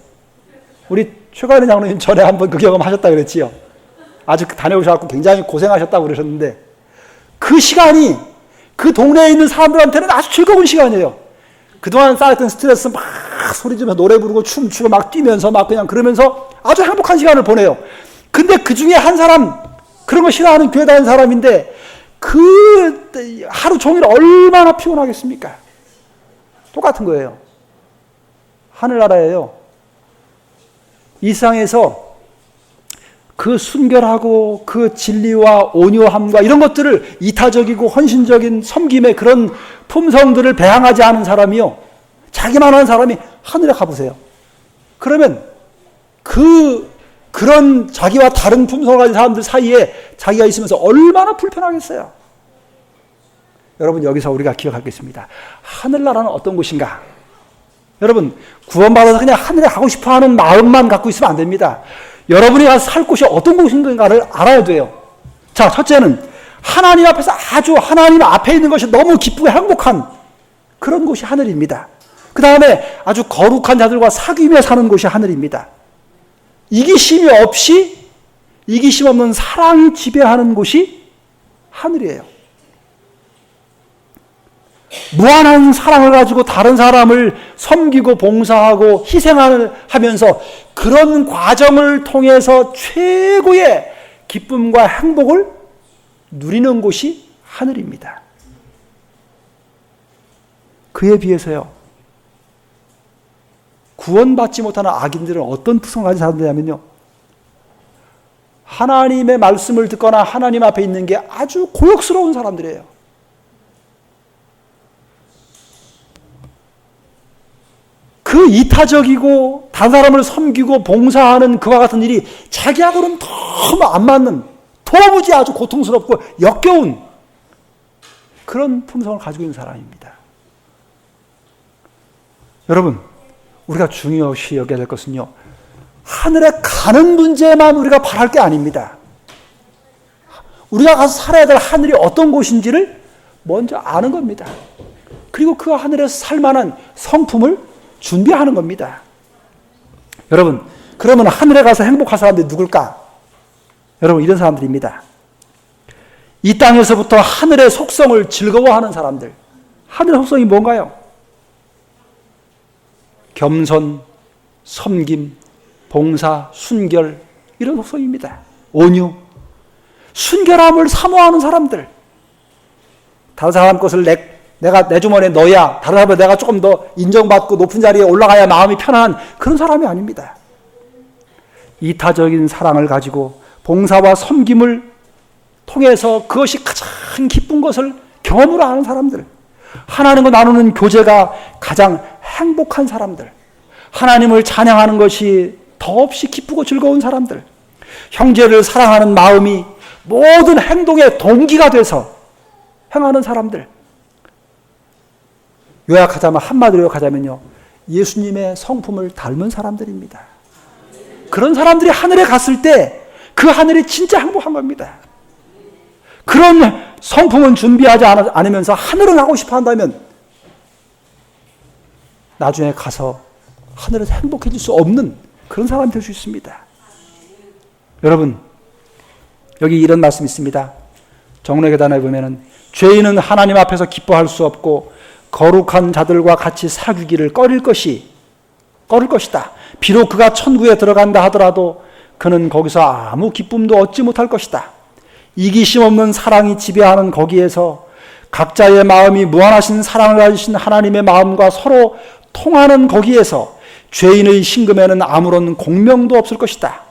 우리 최가연 장로님 전에 한번 그 경험 하셨다 그랬지요. 아주 다녀오셔서 굉장히 고생하셨다고 그러셨는데 그 시간이 그 동네에 있는 사람들한테는 아주 즐거운 시간이에요. 그동안 쌓였던 스트레스 막 소리 지르면서 노래 부르고 춤추고 막 뛰면서 막 그냥 그러면서 아주 행복한 시간을 보내요. 근데 그 중에 한 사람, 그런 거 싫어하는 교회 다니는 사람인데 그 하루 종일 얼마나 피곤하겠습니까? 똑같은 거예요. 하늘나라예요. 이 세상에서 그 순결하고 그 진리와 온유함과 이런 것들을 이타적이고 헌신적인 섬김의 그런 품성들을 배양하지 않은 사람이요, 자기만 하는 사람이 하늘에 가보세요. 그러면 그런 자기와 다른 품성을 가진 사람들 사이에 자기가 있으면서 얼마나 불편하겠어요. 여러분, 여기서 우리가 기억하겠습니다. 하늘나라는 어떤 곳인가? 여러분, 구원받아서 그냥 하늘에 가고 싶어하는 마음만 갖고 있으면 안 됩니다. 여러분이 가서 살 곳이 어떤 곳인가를 알아야 돼요. 자, 첫째는 하나님 앞에서 아주 하나님 앞에 있는 것이 너무 기쁘고 행복한 그런 곳이 하늘입니다. 그 다음에 아주 거룩한 자들과 사귀며 사는 곳이 하늘입니다. 이기심이 이기심 없는 사랑이 지배하는 곳이 하늘이에요. 무한한 사랑을 가지고 다른 사람을 섬기고 봉사하고 희생하면서 그런 과정을 통해서 최고의 기쁨과 행복을 누리는 곳이 하늘입니다. 그에 비해서요, 구원받지 못하는 악인들은 어떤 특성을 가진 사람들이냐면요, 하나님의 말씀을 듣거나 하나님 앞에 있는 게 아주 고역스러운 사람들이에요. 그 이타적이고 다른 사람을 섬기고 봉사하는 그와 같은 일이 자기하고는 너무 안 맞는, 도무지 아주 고통스럽고 역겨운 그런 품성을 가지고 있는 사람입니다. 여러분, 우리가 중요시 여겨야 될 것은요, 하늘에 가는 문제만 우리가 바랄 게 아닙니다. 우리가 가서 살아야 될 하늘이 어떤 곳인지를 먼저 아는 겁니다. 그리고 그 하늘에서 살만한 성품을 준비하는 겁니다. 여러분, 그러면 하늘에 가서 행복한 사람들이 누굴까? 여러분, 이런 사람들입니다. 이 땅에서부터 하늘의 속성을 즐거워하는 사람들. 하늘의 속성이 뭔가요? 겸손, 섬김, 봉사, 순결, 이런 속성입니다. 온유, 순결함을 사모하는 사람들. 다른 사람 것을 내가 내 주머니에 넣어야 다른 사람보다 내가 조금 더 인정받고 높은 자리에 올라가야 마음이 편안한 그런 사람이 아닙니다. 이타적인 사랑을 가지고 봉사와 섬김을 통해서 그것이 가장 기쁜 것을 경험으로 하는 사람들. 하나님과 나누는 교제가 가장 행복한 사람들. 하나님을 찬양하는 것이 더없이 기쁘고 즐거운 사람들. 형제를 사랑하는 마음이 모든 행동의 동기가 돼서 행하는 사람들. 요약하자면, 한마디로 요약하자면요, 예수님의 성품을 닮은 사람들입니다. 그런 사람들이 하늘에 갔을 때 그 하늘이 진짜 행복한 겁니다. 그런 성품은 준비하지 않으면서 하늘을 가고 싶어 한다면 나중에 가서 하늘에서 행복해질 수 없는 그런 사람이 될 수 있습니다. 여러분, 여기 이런 말씀이 있습니다. 정례 계단에 보면은 죄인은 하나님 앞에서 기뻐할 수 없고 거룩한 자들과 같이 사귀기를 꺼릴 것이다. 비록 그가 천국에 들어간다 하더라도 그는 거기서 아무 기쁨도 얻지 못할 것이다. 이기심 없는 사랑이 지배하는 거기에서 각자의 마음이 무한하신 사랑을 가지신 하나님의 마음과 서로 통하는 거기에서 죄인의 심금에는 아무런 공명도 없을 것이다.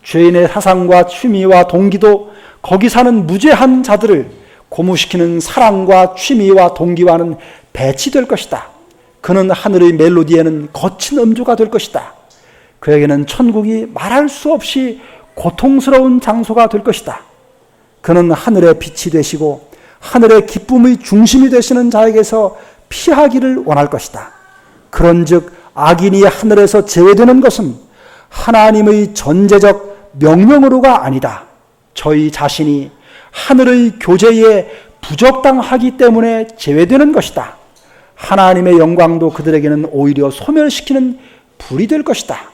죄인의 사상과 취미와 동기도 거기 사는 무죄한 자들을 고무시키는 사랑과 취미와 동기와는 배치될 것이다. 그는 하늘의 멜로디에는 거친 음조가 될 것이다. 그에게는 천국이 말할 수 없이 고통스러운 장소가 될 것이다. 그는 하늘의 빛이 되시고 하늘의 기쁨의 중심이 되시는 자에게서 피하기를 원할 것이다. 그런즉 악인이 하늘에서 제외되는 것은 하나님의 전제적 명령으로가 아니다. 저희 자신이 하늘의 교제에 부적당하기 때문에 제외되는 것이다. 하나님의 영광도 그들에게는 오히려 소멸시키는 불이 될 것이다.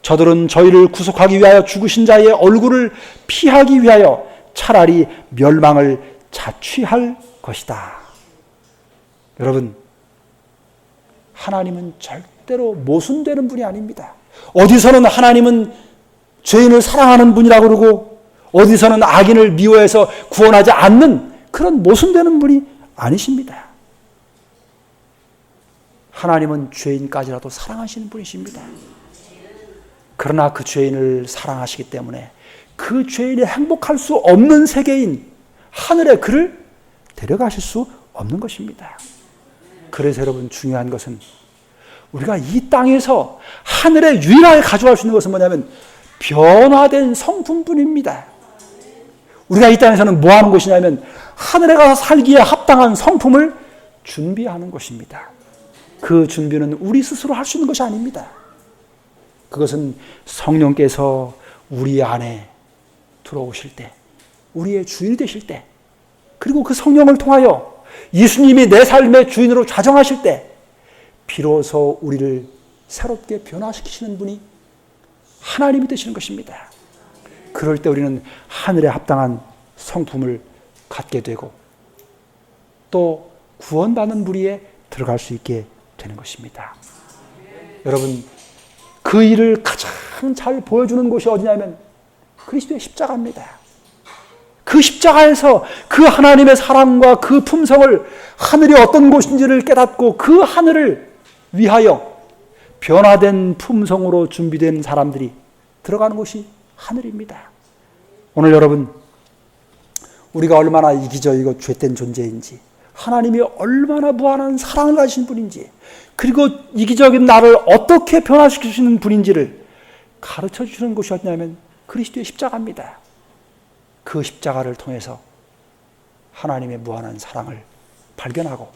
저들은 저희를 구속하기 위하여 죽으신 자의 얼굴을 피하기 위하여 차라리 멸망을 자취할 것이다. 여러분, 하나님은 절대로 모순되는 분이 아닙니다. 어디서는 하나님은 죄인을 사랑하는 분이라고 그러고 어디서는 악인을 미워해서 구원하지 않는 그런 모순되는 분이 아니십니다. 하나님은 죄인까지라도 사랑하시는 분이십니다. 그러나 그 죄인을 사랑하시기 때문에 그 죄인이 행복할 수 없는 세계인 하늘에 그를 데려가실 수 없는 것입니다. 그래서 여러분 중요한 것은 우리가 이 땅에서 하늘에 유일하게 가져갈 수 있는 것은 뭐냐면 변화된 성품뿐입니다. 우리가 이 땅에서는 뭐 하는 것이냐면 하늘에 가서 살기에 합당한 성품을 준비하는 것입니다. 그 준비는 우리 스스로 할 수 있는 것이 아닙니다. 그것은 성령께서 우리 안에 들어오실 때, 우리의 주인이 되실 때, 그리고 그 성령을 통하여 예수님이 내 삶의 주인으로 좌정하실 때 비로소 우리를 새롭게 변화시키시는 분이 하나님이 되시는 것입니다. 그럴 때 우리는 하늘에 합당한 성품을 갖게 되고 또 구원받는 무리에 들어갈 수 있게 되는 것입니다. 여러분, 그 일을 가장 잘 보여주는 곳이 어디냐면 그리스도의 십자가입니다. 그 십자가에서 그 하나님의 사랑과 그 품성을 하늘이 어떤 곳인지를 깨닫고 그 하늘을 위하여 변화된 품성으로 준비된 사람들이 들어가는 곳이 하늘입니다. 오늘 여러분, 우리가 얼마나 이기적이고 죄된 존재인지, 하나님이 얼마나 무한한 사랑을 가지신 분인지, 그리고 이기적인 나를 어떻게 변화시키시는 분인지를 가르쳐 주시는 곳이 어디냐면 그리스도의 십자가입니다. 그 십자가를 통해서 하나님의 무한한 사랑을 발견하고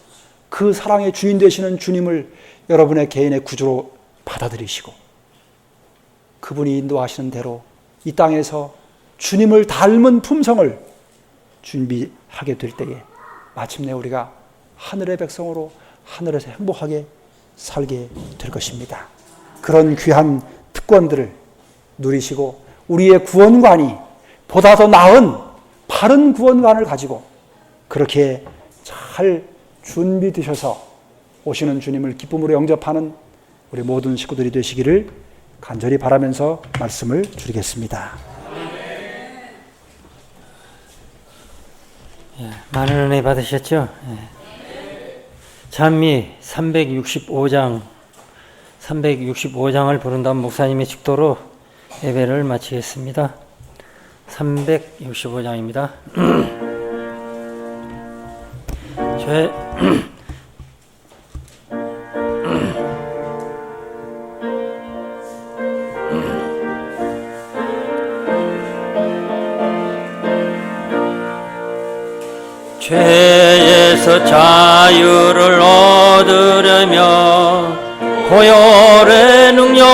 그 사랑의 주인 되시는 주님을 여러분의 개인의 구주로 받아들이시고 그분이 인도하시는 대로 이 땅에서 주님을 닮은 품성을 준비하게 될 때에 마침내 우리가 하늘의 백성으로 하늘에서 행복하게 살게 될 것입니다. 그런 귀한 특권들을 누리시고 우리의 구원관이 보다 더 나은 바른 구원관을 가지고 그렇게 잘 준비되셔서 오시는 주님을 기쁨으로 영접하는 우리 모든 식구들이 되시기를 간절히 바라면서 말씀을 드리겠습니다. 많은 은혜 받으셨죠? 찬미 365장을 부른 다음 목사님의 축도로 예배를 마치겠습니다. 365장입니다. 죄에서 자유를 얻으려면 보혈의 능력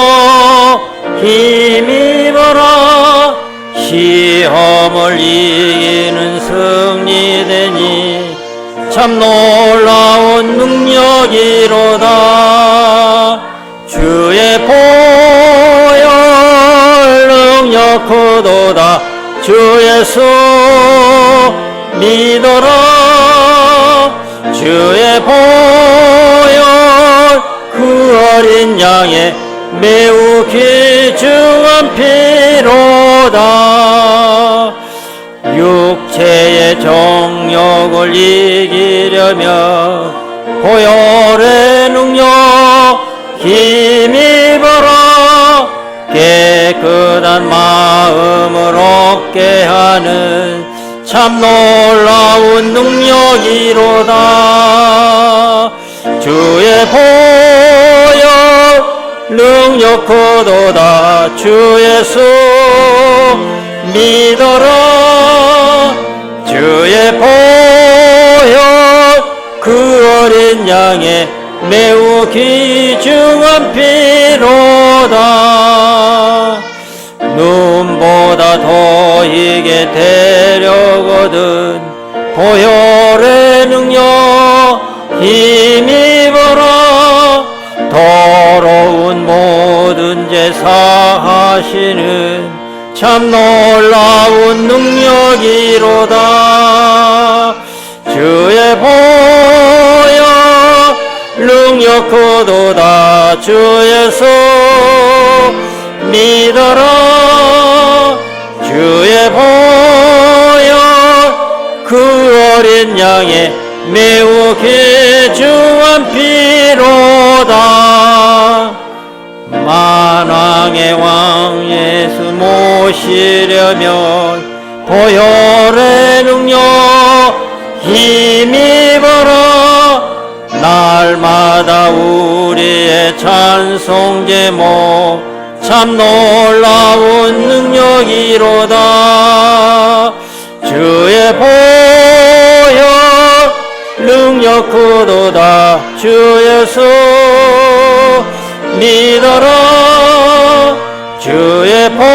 힘입어라. 시험을 이기는 승리되니 참 놀라운 능력이로다. 주의 보혈 능력 크도다. 주 예수 믿어라. 주의 보혈 그 어린 양의 매우 귀중한 피로다. 육체의 정욕을 이기려면 보혈의 능력 힘입어라. 깨끗한 마음을 얻게 하는 참 놀라운 능력이로다. 주의 보혈 능력 크도다. 주 예수 믿어라. 주의 보혈 그 어린 양의 매우 귀중한 피로다. 눈보다 더 희게 되려거든 보혈의 능력 힘입어라. 더러운 모든 죄 사하시는 참 놀라운 능력이로다. 주의 보혈 능력 크도다. 주 예수 믿어라. 주의 보혈 그 어린 양의 매우 귀중한 피로다. 만왕의 왕 예수 이루시려면 보혈의 능력 힘입어라. 날마다 우리의 찬송 제목 참 놀라운 능력이로다. 주의 보혈 능력 크도다. 주 예수 믿어라. 주의 보혈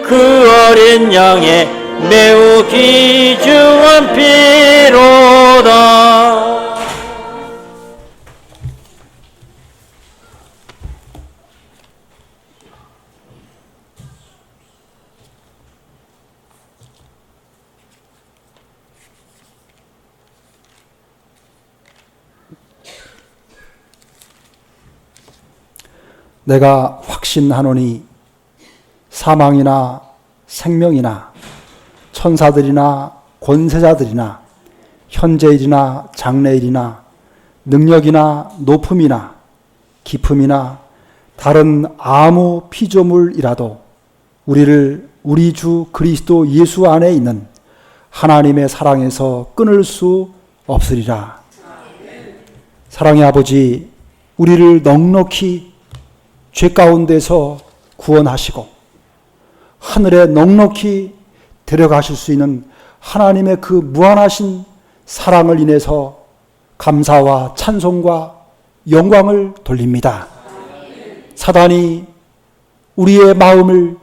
그 어린 양의 매우 귀중한 피로다. 내가 확신하노니 사망이나 생명이나 천사들이나 권세자들이나 현재일이나 장래일이나 능력이나 높음이나 깊음이나 다른 아무 피조물이라도 우리를 우리 주 그리스도 예수 안에 있는 하나님의 사랑에서 끊을 수 없으리라. 사랑의 아버지, 우리를 넉넉히 죄 가운데서 구원하시고 하늘에 넉넉히 데려가실 수 있는 하나님의 그 무한하신 사랑을 인해서 감사와 찬송과 영광을 돌립니다. 사단이 우리의 마음을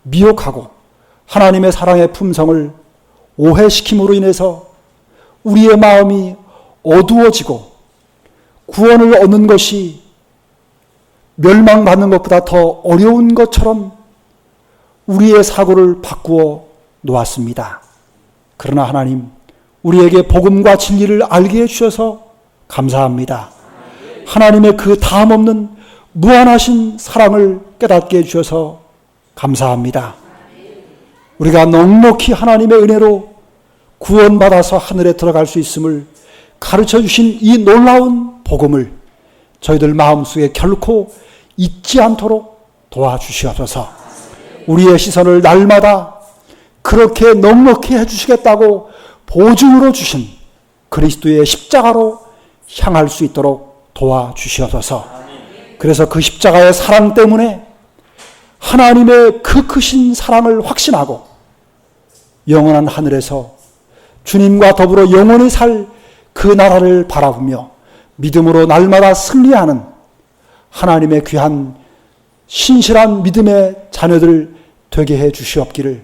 미혹하고 하나님의 사랑의 품성을 오해시킴으로 인해서 우리의 마음이 어두워지고 구원을 얻는 것이 멸망받는 것보다 더 어려운 것처럼 우리의 사고를 바꾸어 놓았습니다. 그러나 하나님, 우리에게 복음과 진리를 알게 해주셔서 감사합니다. 하나님의 그 다함없는 무한하신 사랑을 깨닫게 해주셔서 감사합니다. 우리가 넉넉히 하나님의 은혜로 구원받아서 하늘에 들어갈 수 있음을 가르쳐 주신 이 놀라운 복음을 저희들 마음속에 결코 잊지 않도록 도와주시옵소서. 우리의 시선을 날마다 그렇게 넉넉히 해주시겠다고 보증으로 주신 그리스도의 십자가로 향할 수 있도록 도와주시옵소서. 그래서 그 십자가의 사랑 때문에 하나님의 그 크신 사랑을 확신하고 영원한 하늘에서 주님과 더불어 영원히 살 그 나라를 바라보며 믿음으로 날마다 승리하는 하나님의 귀한 신실한 믿음의 자녀들 되게 해 주시옵기를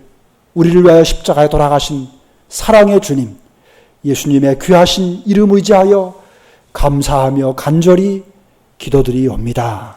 우리를 위하여 십자가에 돌아가신 사랑의 주님 예수님의 귀하신 이름 의지하여 감사하며 간절히 기도드리옵니다.